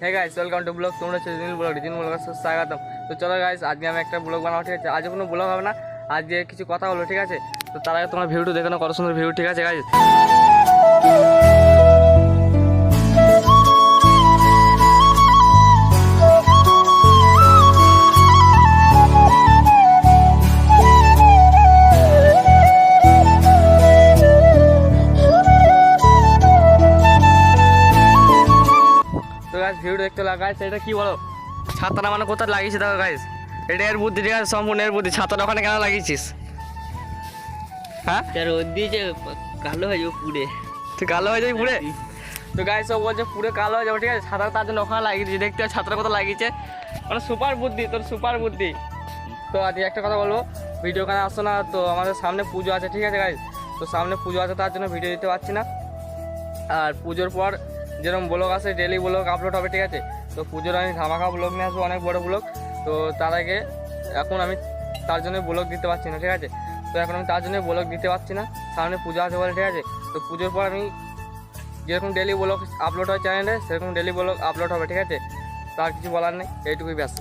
Hey guys welcome to blog. তোমরা দিন blog স্বাগতম। তো চলো গাইস, আজকে আমি একটা ব্লগ বানাবো, ঠিক আছে? আজকে কোনো ব্লগ হবে না, আজকে কিছু কথা হলো, ঠিক আছে? তো তার আগে তোমরা ভিডিওটা দেখো না, কত সুন্দর ভিডিও, ঠিক আছে গাইস? তো গাইস ভিডিও দেখতে লাগা গাইস, এটা কি বলো? ছাতাটা মানে কোথায় লাগিয়েছি দেখো গাইস, এটা এর বুদ্ধি, ঠিক আছে? সম্পূর্ণ এর বুদ্ধি। ছাতাটা ওখানে কেন লাগিয়েছিস? হ্যাঁ, রোদ দিয়েছে, কালো হয়ে যাবে পুড়ে। তুই কালো হয়ে যাবি পুরে? তো গাইস ও বলছে পুরে কালো হয়ে যাবে, ঠিক আছে? ছাতা তার জন্য ওখানে লাগিয়েছি। দেখতে ছাতাটা কোথায় লাগিয়েছে, মানে সুপার বুদ্ধি, তোর সুপার বুদ্ধি। তো আজকে একটা কথা বলবো, ভিডিও ওখানে আসছো না, তো আমাদের সামনে পুজো আছে, ঠিক আছে গাইস? তো সামনে পুজো আছে, তার জন্য ভিডিও দিতে পারছি না। আর পুজোর পর যেরকম ব্লগ আসে, ডেলি ব্লগ আপলোড হবে, ঠিক আছে? তো পুজোর আমি ধামাকা ব্লগ নিয়ে আসবো, অনেক বড় ব্লগ। তো তার আগে এখন আমি তার জন্য ব্লগ দিতে পারছি না, ঠিক আছে? তো এখন আমি তার জন্য ব্লগ দিতে পারছি না, সামনে পুজো আছে বলে, ঠিক আছে? তো পুজোর পর আমি যেরকম ডেলি ব্লগ আপলোড হয় চ্যানেলে, সেরকম ডেলি ব্লগ আপলোড হবে, ঠিক আছে? তার কিছু বলার নেই, এইটুকুই ব্যাস।